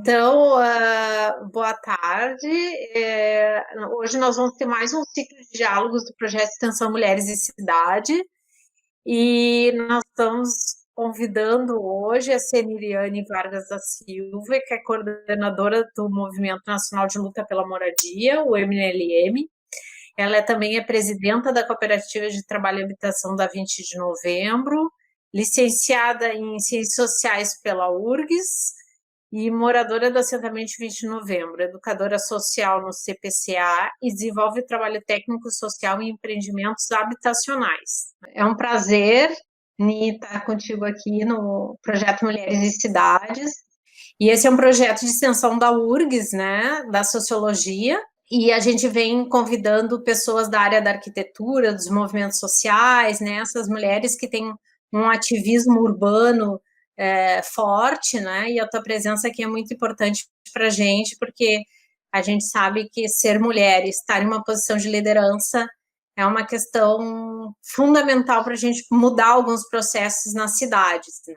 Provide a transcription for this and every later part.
Então, boa tarde. Hoje nós vamos ter mais um ciclo de diálogos do projeto Extensão Mulheres e Cidade, e nós estamos convidando hoje a Seniriane Vargas da Silva, que é coordenadora do Movimento Nacional de Luta pela Moradia, o MNLM. Ela também é presidenta da Cooperativa de Trabalho e Habitação da 20 de Novembro, licenciada em Ciências Sociais pela URGS, e moradora do assentamento 20 de Novembro, educadora social no CPCA e desenvolve trabalho técnico social em empreendimentos habitacionais. É um prazer estar contigo aqui no projeto Mulheres e Cidades. E esse é um projeto de extensão da URGS, né, da sociologia, e a gente vem convidando pessoas da área da arquitetura, dos movimentos sociais, né, essas mulheres que têm um ativismo urbano forte, né? E a tua presença aqui é muito importante para a gente, porque a gente sabe que ser mulher e estar em uma posição de liderança é uma questão fundamental para a gente mudar alguns processos nas cidades, né?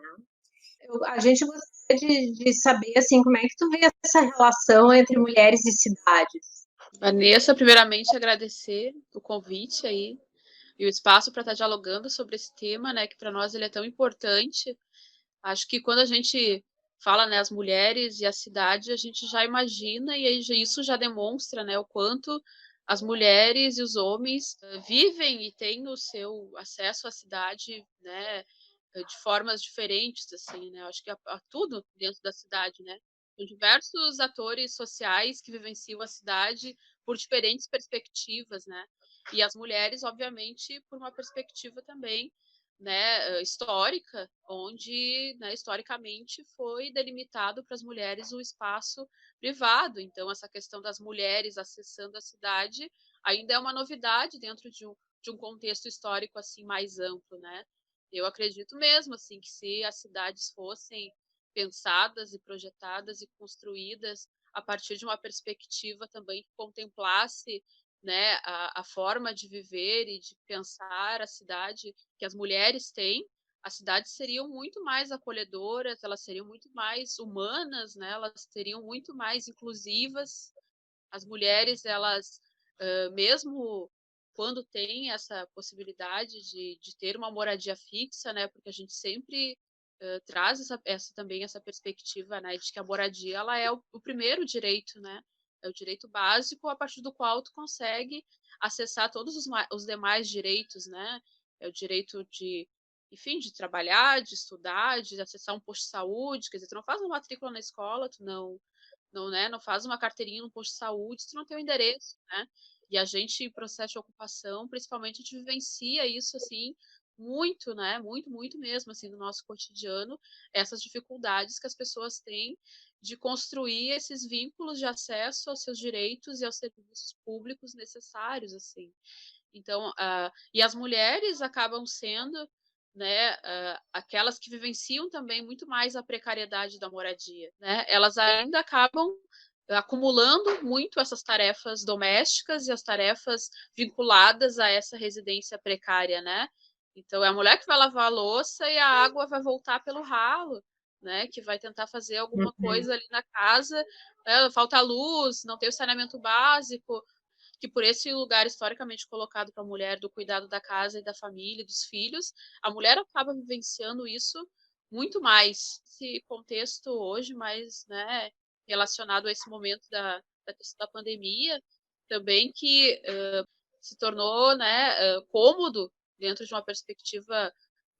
A gente gostaria de saber, assim, como é que tu vê essa relação entre mulheres e cidades? Vanessa, primeiramente agradecer o convite aí e o espaço para estar dialogando sobre esse tema, né, que para nós ele é tão importante. Acho que quando a gente fala, né, as mulheres e a cidade, a gente já imagina e aí isso já demonstra, né, o quanto as mulheres e os homens vivem e têm o seu acesso à cidade, né, de formas diferentes, assim, né? Acho que a tudo dentro da cidade, né? Tem diversos atores sociais que vivenciam a cidade por diferentes perspectivas, né? E as mulheres, obviamente, por uma perspectiva também, né, histórica, onde, né, historicamente foi delimitado para as mulheres o espaço privado. Então, essa questão das mulheres acessando a cidade ainda é uma novidade dentro de um contexto histórico assim mais amplo, né? Eu acredito mesmo assim que se as cidades fossem pensadas e projetadas e construídas a partir de uma perspectiva também que contemplasse, né, a forma de viver e de pensar a cidade que as mulheres têm, as cidades seriam muito mais acolhedoras, elas seriam muito mais humanas, né, elas seriam muito mais inclusivas. As mulheres, elas, mesmo quando tem essa possibilidade de ter uma moradia fixa, né, porque a gente sempre traz também essa perspectiva, né, de que a moradia ela é o primeiro direito, né, é o direito básico a partir do qual tu consegue acessar todos os demais direitos, né, é o direito de, enfim, de trabalhar, de estudar, de acessar um posto de saúde, quer dizer, tu não faz uma matrícula na escola, tu não, né, não faz uma carteirinha no posto de saúde se tu não tem o endereço, né? E a gente, em processo de ocupação, principalmente, a gente vivencia isso, assim, muito, né? Muito, muito mesmo, assim, no nosso cotidiano, essas dificuldades que as pessoas têm de construir esses vínculos de acesso aos seus direitos e aos serviços públicos necessários, assim. Então, e as mulheres acabam sendo, né, aquelas que vivenciam também muito mais a precariedade da moradia, né? Elas ainda acabam acumulando muito essas tarefas domésticas e as tarefas vinculadas a essa residência precária, né? Então, é a mulher que vai lavar a louça e a água vai voltar pelo ralo, né? Que vai tentar fazer alguma coisa ali na casa, falta luz, não tem o saneamento básico, que por esse lugar historicamente colocado para a mulher do cuidado da casa e da família, dos filhos, a mulher acaba vivenciando isso muito mais. Esse contexto hoje, mais, né, relacionado a esse momento da questão da pandemia, também que se tornou, né, cômodo dentro de uma perspectiva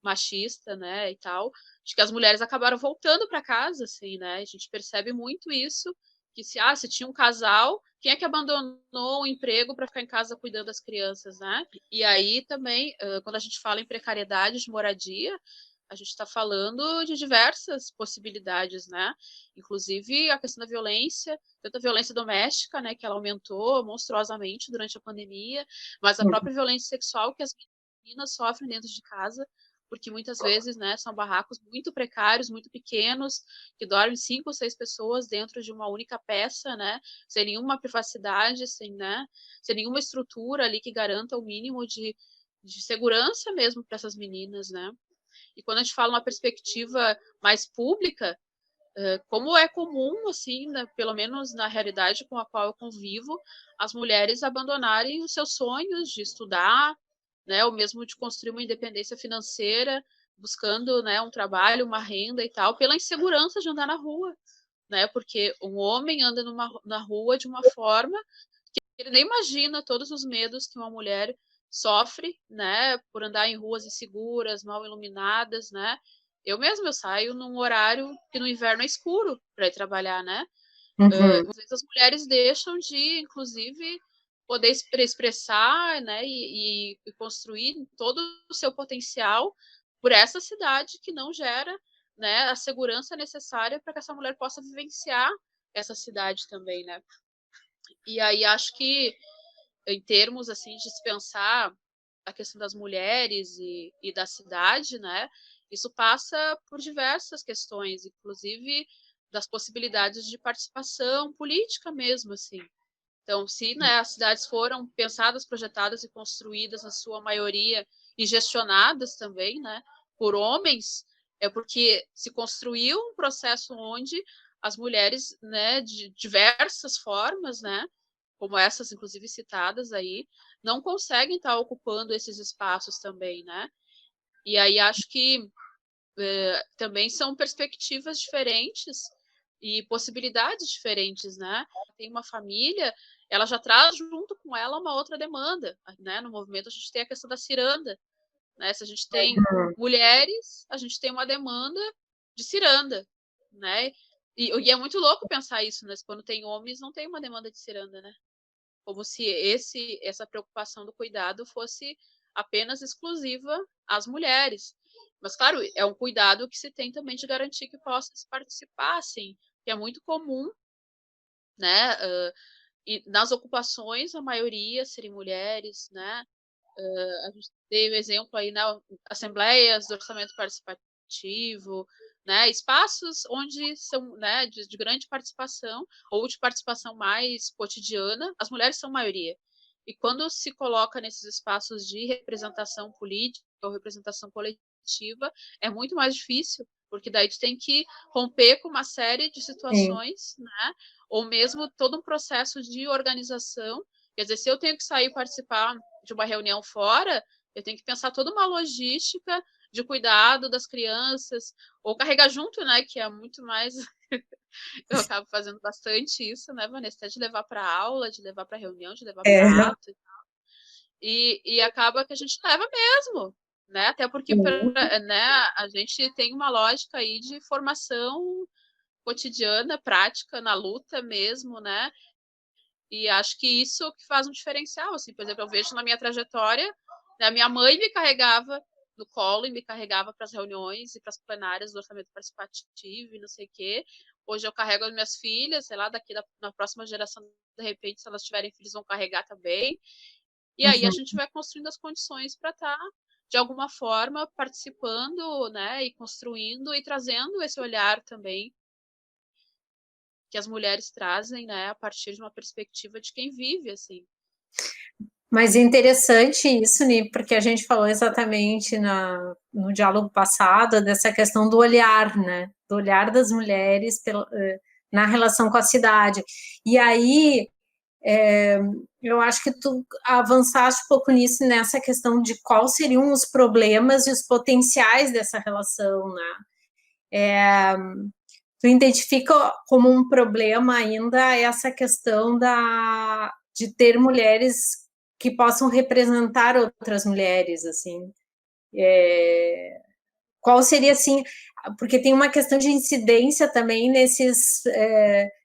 machista, né, e tal, de que as mulheres acabaram voltando para casa, assim, né? A gente percebe muito isso, que se tinha um casal, quem é que abandonou o emprego para ficar em casa cuidando das crianças, né? E aí também, quando a gente fala em precariedade de moradia, a gente está falando de diversas possibilidades, né? Inclusive a questão da violência, tanto a violência doméstica, né, que ela aumentou monstruosamente durante a pandemia, mas a própria violência sexual que as meninas sofrem dentro de casa, porque muitas vezes, né, são barracos muito precários, muito pequenos, que dormem 5 ou 6 pessoas dentro de uma única peça, né, sem nenhuma privacidade, sem nenhuma estrutura ali que garanta o mínimo de segurança mesmo para essas meninas, né. E quando a gente fala uma perspectiva mais pública, como é comum, assim, né, pelo menos na realidade com a qual eu convivo, as mulheres abandonarem os seus sonhos de estudar, né, ou mesmo de construir uma independência financeira, buscando, né, um trabalho, uma renda e tal, pela insegurança de andar na rua, né, porque um homem anda na rua de uma forma que ele nem imagina todos os medos que uma mulher sofre, né, por andar em ruas inseguras, mal iluminadas, né. Eu saio num horário que no inverno é escuro para ir trabalhar, né. Uhum. Às vezes as mulheres deixam de, inclusive, poder expressar, né, e construir todo o seu potencial por essa cidade que não gera, né, a segurança necessária para que essa mulher possa vivenciar essa cidade também, né. E aí acho que em termos assim de se pensar a questão das mulheres e da cidade, né? Isso passa por diversas questões, inclusive das possibilidades de participação política mesmo, assim. Então, se, né, as cidades foram pensadas, projetadas e construídas, na sua maioria, e gestionadas também, né, por homens, é porque se construiu um processo onde as mulheres, né, de diversas formas, né, como essas, inclusive citadas aí, não conseguem estar ocupando esses espaços também, né? E aí acho que também são perspectivas diferentes e possibilidades diferentes, né? Tem uma família, ela já traz junto com ela uma outra demanda, né? No movimento a gente tem a questão da ciranda, né? Se a gente tem mulheres, a gente tem uma demanda de ciranda, né? E é muito louco pensar isso, né? Quando tem homens, não tem uma demanda de ciranda, né? Como se essa preocupação do cuidado fosse apenas exclusiva às mulheres. Mas, claro, é um cuidado que se tem também de garantir que possa se participar, assim, que é muito comum, né? E nas ocupações, a maioria serem mulheres, né? A gente teve exemplo aí na assembleias do orçamento participativo, né, espaços onde são, né, de grande participação ou de participação mais cotidiana, as mulheres são maioria. E quando se coloca nesses espaços de representação política ou representação coletiva, é muito mais difícil, porque daí tu tem que romper com uma série de Sim. situações, né, ou mesmo todo um processo de organização. Quer dizer, se eu tenho que sair e participar de uma reunião fora, eu tenho que pensar toda uma logística de cuidado das crianças, ou carregar junto, né, que é muito mais eu acabo fazendo bastante isso, né, Vanessa, até de levar para aula, de levar para reunião, de levar para É, ato, e acaba que a gente leva mesmo, né, até porque sim. né, a gente tem uma lógica aí de formação cotidiana, prática, na luta mesmo, né, e acho que isso que faz um diferencial, assim, por exemplo, eu vejo na minha trajetória, né, a minha mãe me carregava no colo e me carregava para as reuniões e para as plenárias do orçamento participativo e não sei o quê. Hoje eu carrego as minhas filhas, sei lá, na próxima geração, de repente, se elas tiverem filhos, vão carregar também. E aí a Uhum. gente vai construindo as condições para estar, de alguma forma, participando, né, e construindo e trazendo esse olhar também que as mulheres trazem, né, a partir de uma perspectiva de quem vive, assim. Mas é interessante isso, Ni, porque a gente falou exatamente no diálogo passado dessa questão do olhar, né? Do olhar das mulheres na relação com a cidade. E aí, eu acho que tu avançaste um pouco nisso, nessa questão de quais seriam os problemas e os potenciais dessa relação, né? Tu identifica como um problema ainda essa questão de ter mulheres que possam representar outras mulheres, assim. Qual seria, assim, porque tem uma questão de incidência também nesses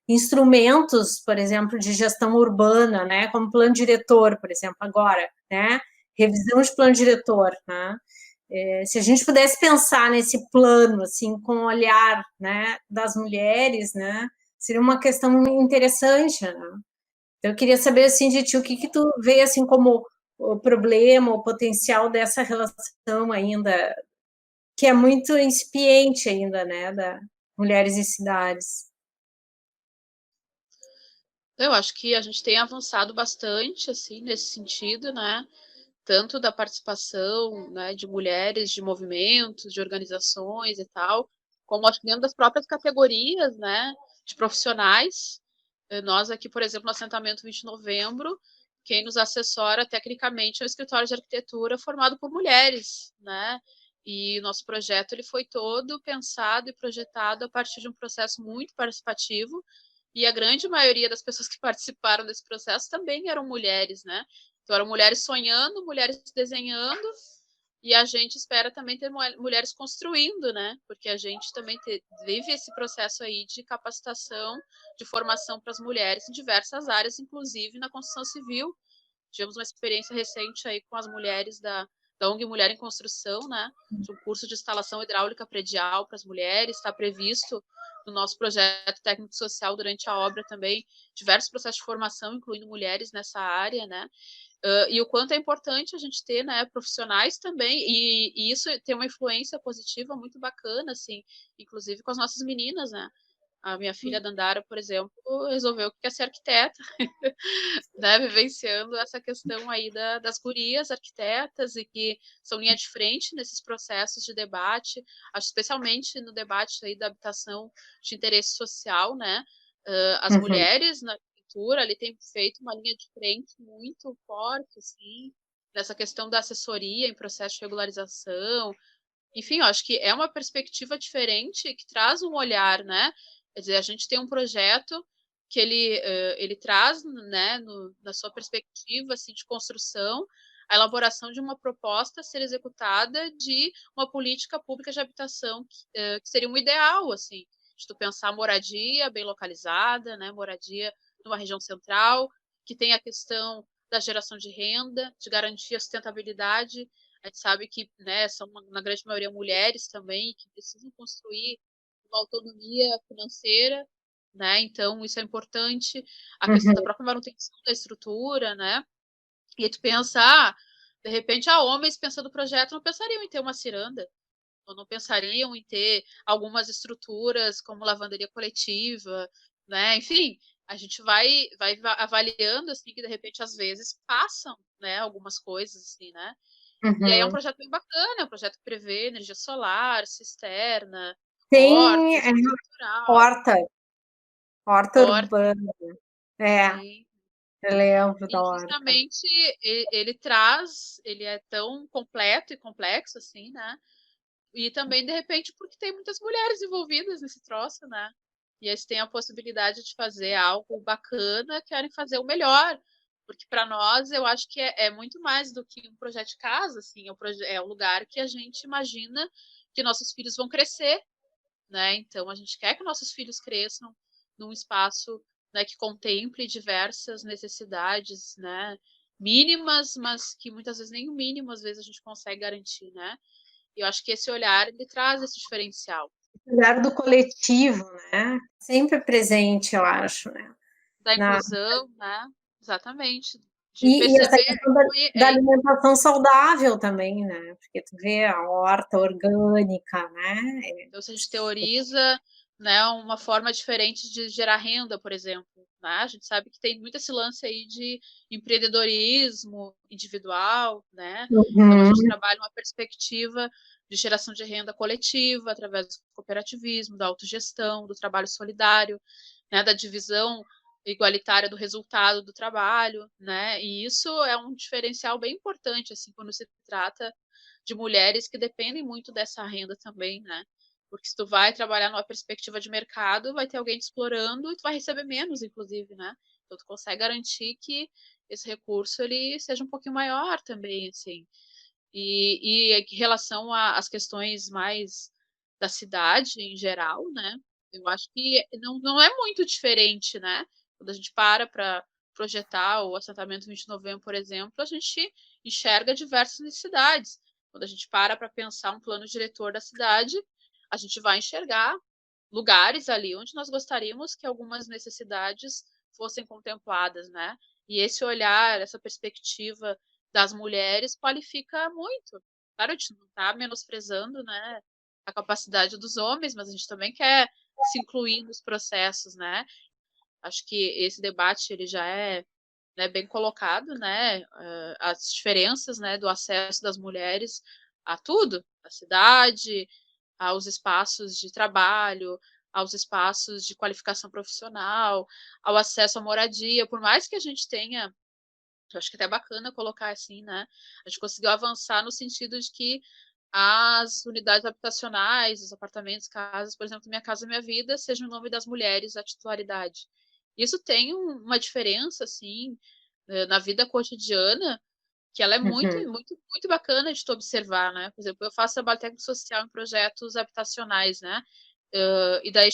instrumentos, por exemplo, de gestão urbana, né, como plano diretor, por exemplo, agora, né, revisão de plano diretor, né, se a gente pudesse pensar nesse plano, assim, com o olhar, né, das mulheres, né, seria uma questão interessante, né? Então, eu queria saber, assim, de ti, o que tu vê, assim, como o problema, o potencial dessa relação ainda, que é muito incipiente ainda, né, da mulheres e cidades. Eu acho que a gente tem avançado bastante, assim, nesse sentido, né? Tanto da participação, né, de mulheres, de movimentos, de organizações e tal, como acho que dentro das próprias categorias, né, de profissionais. Nós aqui, por exemplo, no assentamento 20 de novembro, quem nos assessora tecnicamente é o escritório de arquitetura formado por mulheres, né? E o nosso projeto ele foi todo pensado e projetado a partir de um processo muito participativo, e a grande maioria das pessoas que participaram desse processo também eram mulheres, né? Então eram mulheres sonhando, mulheres desenhando, e a gente espera também ter mulheres construindo, né? Porque a gente também vive esse processo aí de capacitação, de formação para as mulheres em diversas áreas, inclusive na construção civil. Tivemos uma experiência recente aí com as mulheres da ONG Mulher em Construção, né? De um curso de instalação hidráulica predial para as mulheres. Está previsto no nosso projeto técnico-social durante a obra também diversos processos de formação, incluindo mulheres nessa área, né? E o quanto é importante a gente ter, né, profissionais também, e isso tem uma influência positiva muito bacana, assim, inclusive com as nossas meninas, né? A minha filha Dandara, por exemplo, resolveu que quer ser arquiteta, né, vivenciando essa questão aí das gurias arquitetas e que são linha de frente nesses processos de debate, acho especialmente no debate aí da habitação de interesse social, né? As mulheres na arquitetura ali têm feito uma linha de frente muito forte, assim, nessa questão da assessoria em processo de regularização. Enfim, eu acho que é uma perspectiva diferente que traz um olhar, né? Quer dizer, a gente tem um projeto que ele traz, né, na sua perspectiva assim, de construção, a elaboração de uma proposta a ser executada de uma política pública de habitação que seria um ideal, assim, de tu pensar moradia bem localizada, né, moradia numa região central, que tem a questão da geração de renda, de garantir a sustentabilidade. A gente sabe que, né, são, na grande maioria, mulheres também, que precisam construir uma autonomia financeira, né? Então, isso é importante. A questão da própria manutenção da estrutura, né? E aí tu pensa, de repente, homens pensando no projeto não pensariam em ter uma ciranda, ou não pensariam em ter algumas estruturas como lavanderia coletiva, né? Enfim, a gente vai avaliando, assim, que de repente, às vezes, passam, né, algumas coisas, assim, né? E aí é um projeto bem bacana, é um projeto que prevê energia solar, cisterna, Tem horta, expansão rural, horta, horta horta, urbana. É, sim. eu lembro da E horta. justamente ele é tão completo e complexo assim, né? E também, de repente, porque tem muitas mulheres envolvidas nesse troço, né? E eles têm a possibilidade de fazer algo bacana, querem fazer o melhor. Porque para nós, eu acho que é muito mais do que um projeto de casa, assim, é o lugar que a gente imagina que nossos filhos vão crescer, né? Então, a gente quer que nossos filhos cresçam num espaço, né, que contemple diversas necessidades, né? Mínimas, mas que muitas vezes nem o mínimo, às vezes, a gente consegue garantir, né? E eu acho que esse olhar, ele traz esse diferencial. O olhar do coletivo, né? Sempre presente, eu acho, né? Da Na, inclusão, né? Exatamente. De e essa perceber questão como da alimentação saudável também, né? Porque tu vê a horta orgânica, né? então, se a gente teoriza, né, uma forma diferente de gerar renda, por exemplo, né? A gente sabe que tem muito esse lance aí de empreendedorismo individual, né? Então a gente trabalha uma perspectiva de geração de renda coletiva através do cooperativismo, da autogestão, do trabalho solidário, né, da divisão igualitária do resultado do trabalho, né? E isso é um diferencial bem importante assim quando se trata de mulheres que dependem muito dessa renda também, né? Porque se tu vai trabalhar numa perspectiva de mercado, vai ter alguém te explorando e tu vai receber menos, inclusive, né? Então tu consegue garantir que esse recurso ele seja um pouquinho maior também, assim. E em relação às questões mais da cidade em geral, né? Eu acho que não é muito diferente, né? Quando a gente para projetar o assentamento 20 de novembro, por exemplo, a gente enxerga diversas necessidades. Quando a gente para pensar um plano diretor da cidade, a gente vai enxergar lugares ali onde nós gostaríamos que algumas necessidades fossem contempladas, né? E esse olhar, essa perspectiva das mulheres qualifica muito. Claro, a gente não está menosprezando, né, a capacidade dos homens, mas a gente também quer se incluir nos processos, né? Acho que esse debate ele já é, né, bem colocado, né? As diferenças, né, do acesso das mulheres a tudo, a cidade, aos espaços de trabalho, aos espaços de qualificação profissional, ao acesso à moradia, por mais que a gente tenha, eu acho que até é bacana colocar assim, né? A gente conseguiu avançar no sentido de que as unidades habitacionais, os apartamentos, casas, por exemplo, Minha Casa Minha Vida, seja o nome das mulheres, a titularidade. Isso tem uma diferença, assim, na vida cotidiana, que ela é muito, Uhum. muito, muito bacana de tu observar, né? Por exemplo, eu faço trabalho técnico social em projetos habitacionais, né? E daí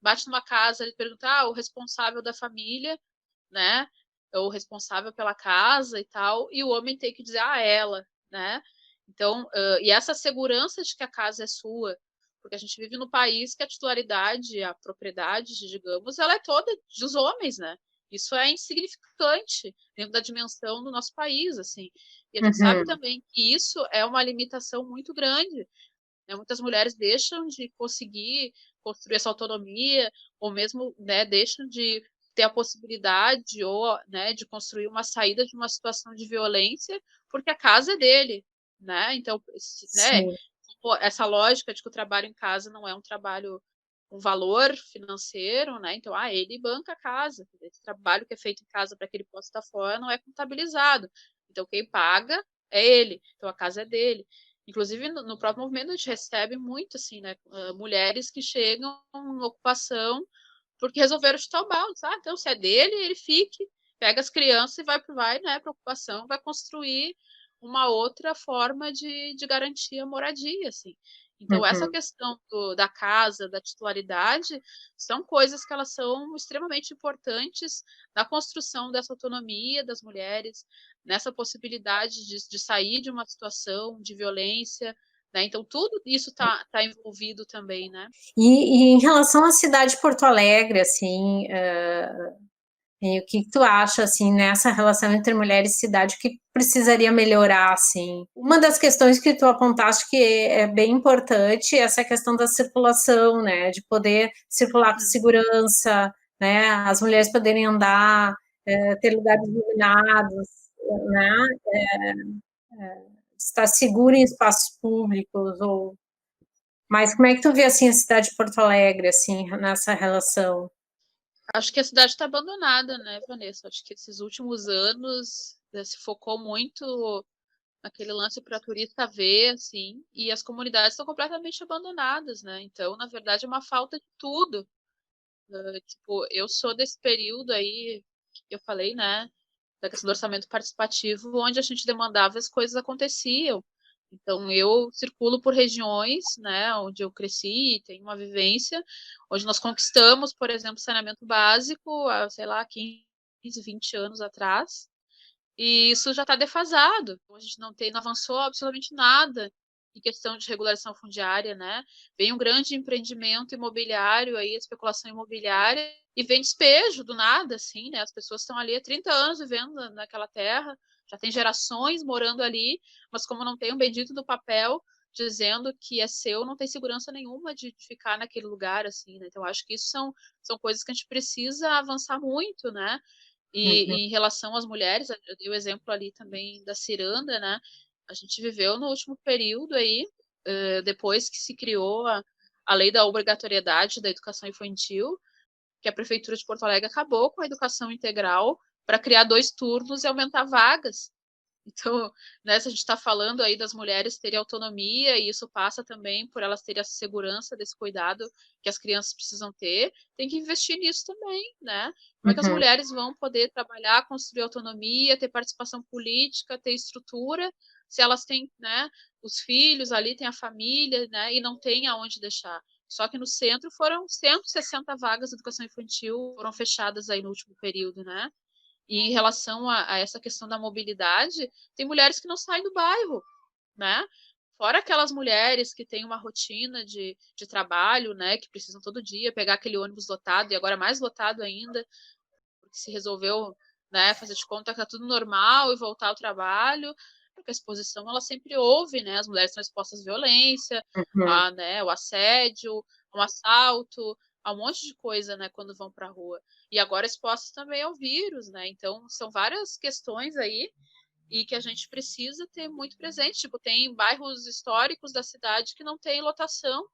bate numa casa, ele pergunta, o responsável da família, né? O responsável pela casa e tal, e o homem tem que dizer, ela, né? Então, e essa segurança de que a casa é sua, porque a gente vive num país que a titularidade, a propriedade, digamos, ela é toda dos homens, né? Isso é insignificante dentro da dimensão do nosso país, assim. E a gente sabe Uhum. também que isso é uma limitação muito grande, né? Muitas mulheres deixam de conseguir construir essa autonomia, ou mesmo, né, deixam de ter a possibilidade ou, né, de construir uma saída de uma situação de violência, porque a casa é dele, né? Então, né, Sim. essa lógica de que o trabalho em casa não é um trabalho um valor financeiro, né? Então, ele banca a casa. Esse trabalho que é feito em casa para que ele possa estar fora não é contabilizado. Então, quem paga é ele. Então, a casa é dele. Inclusive, no próprio movimento, a gente recebe muito, assim, né? Mulheres que chegam em ocupação porque resolveram chutar o balde, sabe? Então, se é dele, ele fique, pega as crianças e vai, né, para ocupação, vai construir uma outra forma de garantir a moradia, assim. Então, essa Uhum. questão da casa, da titularidade, são coisas que elas são extremamente importantes na construção dessa autonomia das mulheres, nessa possibilidade de sair de uma situação de violência, né? Então, tudo isso tá envolvido também, né? E em relação à cidade de Porto Alegre, assim, e o que tu acha, assim, nessa relação entre mulher e cidade, o que precisaria melhorar, assim? Uma das questões que tu apontaste que é bem importante é essa questão da circulação, né, de poder circular com segurança, né, as mulheres poderem andar, ter lugares iluminados, né, estar segura em espaços públicos ou... Mas como é que tu vê, assim, a cidade de Porto Alegre, assim, nessa relação? Acho que a cidade está abandonada, né, Vanessa? Acho que esses últimos anos se focou muito naquele lance para turista ver, assim, e as comunidades estão completamente abandonadas, né? Então, na verdade, é uma falta de tudo. Tipo, eu sou desse período aí, que eu falei, né, da questão do orçamento participativo, onde a gente demandava e as coisas aconteciam. Então, eu circulo por regiões, né, onde eu cresci, tenho uma vivência, onde nós conquistamos, por exemplo, saneamento básico, há, sei lá, 15, 20 anos atrás, e isso já está defasado. A gente não avançou absolutamente nada em questão de regularização fundiária, né? Vem um grande empreendimento imobiliário aí, especulação imobiliária, e vem despejo do nada, assim, né? As pessoas estão ali há 30 anos vivendo naquela terra, já tem gerações morando ali, mas como não tem um bendito do papel dizendo que é seu, não tem segurança nenhuma de ficar naquele lugar, assim, né? Então, acho que isso são coisas que a gente precisa avançar muito, né? Uhum. E em relação às mulheres, eu dei o exemplo ali também da ciranda, né? A gente viveu no último período aí, depois que se criou a lei da obrigatoriedade da educação infantil, que a Prefeitura de Porto Alegre acabou com a educação integral para criar 2 turnos e aumentar vagas. Então, né, se a gente está falando aí das mulheres terem autonomia, e isso passa também por elas terem a segurança desse cuidado que as crianças precisam ter, tem que investir nisso também, né? Como é que as Uhum. mulheres vão poder trabalhar, construir autonomia, ter participação política, ter estrutura, se elas têm, né, os filhos ali, tem a família, né, e não tem aonde deixar. Só que no centro foram 160 vagas de educação infantil foram fechadas aí no último período, né? E em relação a essa questão da mobilidade, tem mulheres que não saem do bairro, né? Fora aquelas mulheres que têm uma rotina de trabalho, né? Que precisam todo dia pegar aquele ônibus lotado, e agora mais lotado ainda, porque se resolveu, né, fazer de conta que tá tudo normal e voltar ao trabalho, porque a exposição, ela sempre houve, né? As mulheres são expostas à violência, Uhum. né, o assédio, um assalto, a um monte de coisa, né, quando vão para a rua. E agora expostas também ao vírus, né? Então, são várias questões aí e que a gente precisa ter muito presente. Tipo, tem bairros históricos da cidade que não tem lotação.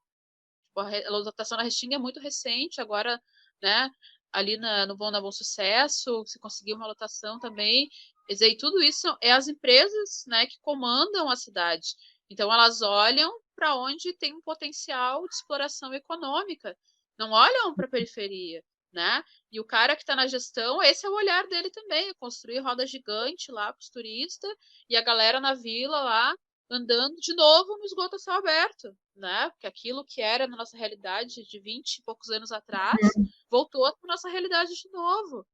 Tipo, a lotação na Restinga é muito recente, agora, né, ali no Bom Sucesso, se conseguiu uma lotação também. Quer dizer, e tudo isso é as empresas, né, que comandam a cidade. Então, elas olham para onde tem um potencial de exploração econômica, não olham para a periferia, né? E o cara que está na gestão, esse é o olhar dele também, é construir roda gigante lá para os turistas e a galera na vila lá andando de novo no esgoto a céu aberto, né? Porque aquilo que era na nossa realidade de 20 e poucos anos atrás voltou para nossa realidade de novo,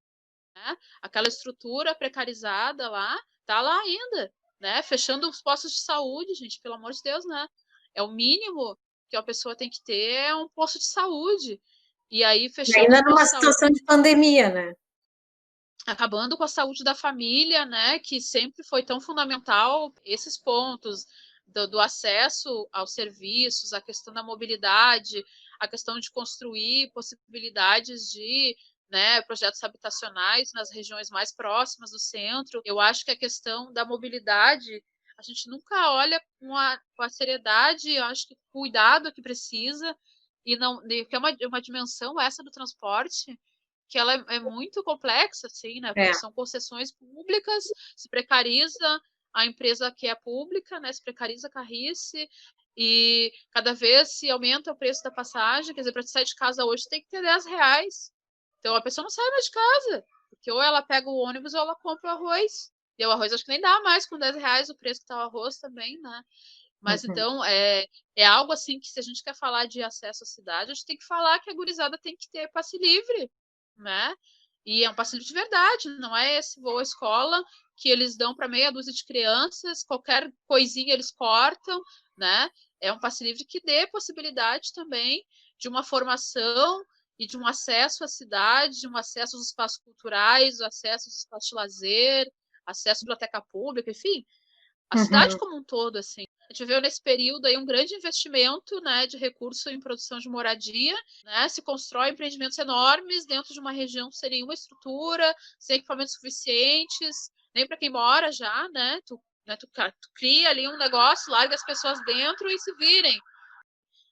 né? Aquela estrutura precarizada lá tá lá ainda, né? Fechando os postos de saúde, gente, pelo amor de Deus, né? É o mínimo que a pessoa tem que ter é um posto de saúde. E aí, E fechando ainda os numa postos de saúde, situação de pandemia, né? acabando com a saúde da família, né, que sempre foi tão fundamental, esses pontos do acesso aos serviços, a questão da mobilidade, a questão de construir possibilidades de, né, projetos habitacionais nas regiões mais próximas do centro. Eu acho que a questão da mobilidade a gente nunca olha com a seriedade, eu acho que o cuidado que precisa, e não, que é uma dimensão essa do transporte que ela é muito complexa, assim, né? É. Porque são concessões públicas, se precariza a empresa que é pública, né? Se precariza a carrice e cada vez se aumenta o preço da passagem. Quer dizer, para sair de casa hoje tem que ter R$ 10. Então a pessoa não sai mais de casa, porque ou ela pega o ônibus ou ela compra o arroz. E o arroz acho que nem dá mais com R$ 10 o preço que tá o arroz também, né? Mas Uhum. então é algo assim que se a gente quer falar de acesso à cidade, a gente tem que falar que a gurizada tem que ter passe livre, né? E é um passe livre de verdade, não é esse voo à escola que eles dão para meia dúzia de crianças, qualquer coisinha eles cortam, né? É um passe livre que dê possibilidade também de uma formação e de um acesso à cidade, de um acesso aos espaços culturais, acesso aos espaços de lazer, acesso à biblioteca pública, enfim, a cidade Uhum. como um todo, assim. A gente viu nesse período aí um grande investimento, né, de recurso em produção de moradia, né, se constrói empreendimentos enormes dentro de uma região sem nenhuma estrutura, sem equipamentos suficientes, nem para quem mora já, né, tu cria ali um negócio, larga as pessoas dentro e se virem.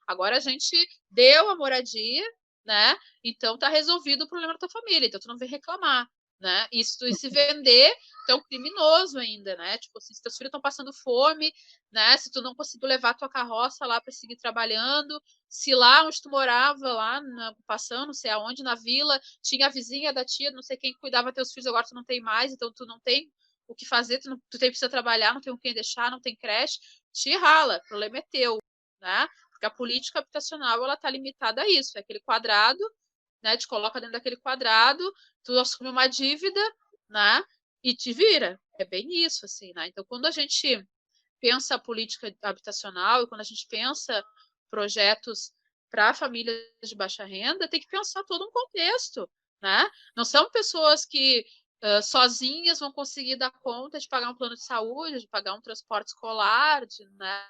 Agora a gente deu a moradia, né? Então tá resolvido o problema da tua família, então tu não vem reclamar, né? E se vender, tu é um criminoso ainda, né? Tipo assim, se teus filhos estão passando fome, né? Se tu não conseguiu levar tua carroça lá para seguir trabalhando, se lá onde tu morava, lá na ocupação, não sei aonde, na vila, tinha a vizinha da tia, não sei quem cuidava teus filhos, agora tu não tem mais, então tu não tem o que fazer, tu precisa trabalhar, não tem com quem deixar, não tem creche, te rala, o problema é teu, né? Porque a política habitacional ela está limitada a isso, é aquele quadrado, né? Te coloca dentro daquele quadrado, tu assume uma dívida, né? E te vira. É bem isso, assim, né? Então, quando a gente pensa a política habitacional e quando a gente pensa projetos para famílias de baixa renda, tem que pensar todo um contexto, né? Não são pessoas que sozinhas vão conseguir dar conta de pagar um plano de saúde, de pagar um transporte escolar, né?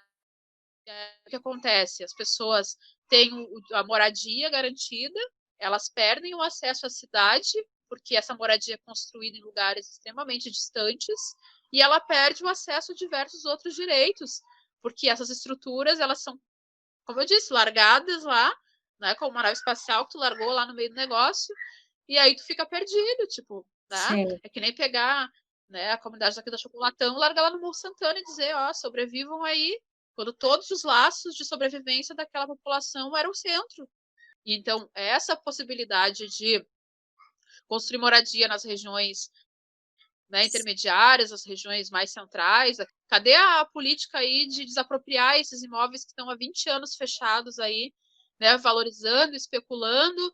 O que acontece? As pessoas têm a moradia garantida, elas perdem o acesso à cidade, porque essa moradia é construída em lugares extremamente distantes, e ela perde o acesso a diversos outros direitos, porque essas estruturas, elas são, como eu disse, largadas lá, né, como uma nave espacial que tu largou lá no meio do negócio, e aí tu fica perdido, tipo, né? Sim. É que nem pegar, né, a comunidade daqui da Chocolatão, largar lá no Morro Santana e dizer, ó, sobrevivam aí, quando todos os laços de sobrevivência daquela população eram o centro. E então, essa possibilidade de construir moradia nas regiões, né, intermediárias, as regiões mais centrais, cadê a política aí de desapropriar esses imóveis que estão há 20 anos fechados aí, né, valorizando, especulando,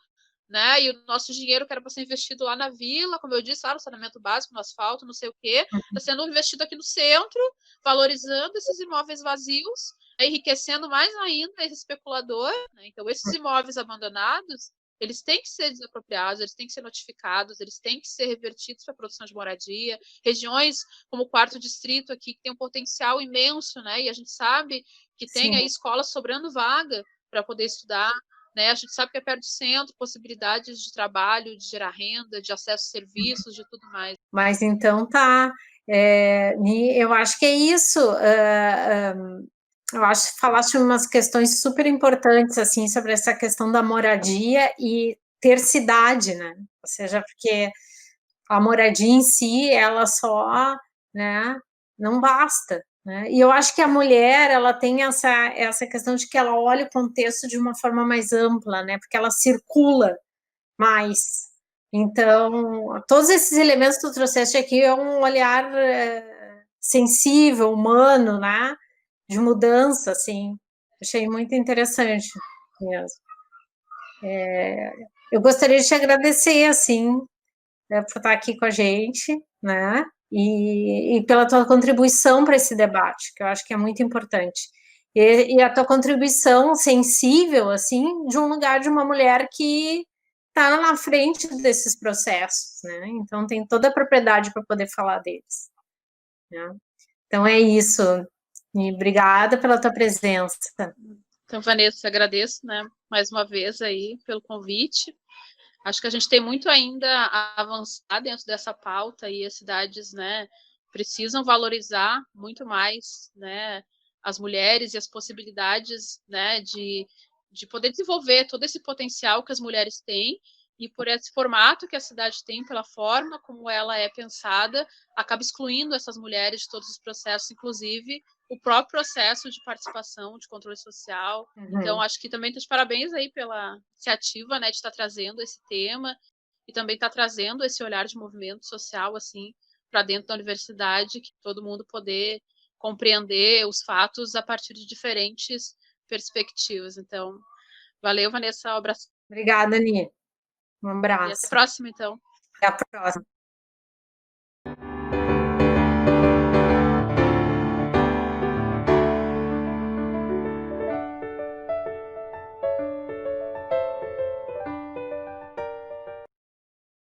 né? E o nosso dinheiro que era para ser investido lá na vila, como eu disse, lá no saneamento básico, no asfalto, não sei o quê, está sendo investido aqui no centro, valorizando esses imóveis vazios, enriquecendo mais ainda esse especulador, né? Então, esses imóveis abandonados, eles têm que ser desapropriados, eles têm que ser notificados, eles têm que ser revertidos para a produção de moradia. Regiões como o Quarto Distrito aqui, que tem um potencial imenso, né? E a gente sabe que tem Sim. aí escolas sobrando vaga para poder estudar, né? A gente sabe que é perto do centro, possibilidades de trabalho, de gerar renda, de acesso a serviços, de tudo mais. Mas então tá. Eu acho que é isso. Eu acho que falaste umas questões super importantes, assim, sobre essa questão da moradia e ter cidade, né? Ou seja, porque a moradia em si, ela só, né, não basta, né? E eu acho que a mulher, ela tem essa questão de que ela olha o contexto de uma forma mais ampla, né? Porque ela circula mais. Então, todos esses elementos que tu trouxeste aqui é um olhar sensível, humano, né? De mudança, assim. Achei muito interessante mesmo. Eu gostaria de te agradecer, assim, né, por estar aqui com a gente, né? E pela tua contribuição para esse debate, que eu acho que é muito importante. E a tua contribuição sensível, assim, de um lugar de uma mulher que está na frente desses processos, né? Então tem toda a propriedade para poder falar deles, né? Então é isso. E obrigada pela tua presença. Então, Vanessa, agradeço, né, mais uma vez aí pelo convite. Acho que a gente tem muito ainda a avançar dentro dessa pauta e as cidades, né, precisam valorizar muito mais, né, as mulheres e as possibilidades, né, de poder desenvolver todo esse potencial que as mulheres têm e por esse formato que a cidade tem, pela forma como ela é pensada, acaba excluindo essas mulheres de todos os processos, inclusive o próprio processo de participação, de controle social. Então, acho que também estou de parabéns aí pela iniciativa, né, de estar trazendo esse tema e também estar trazendo esse olhar de movimento social, assim, para dentro da universidade, que todo mundo poder compreender os fatos a partir de diferentes perspectivas. Então, valeu, Vanessa, um abraço. Obrigada, Ani. Um E até a abraço. próxima, então. Até a próxima.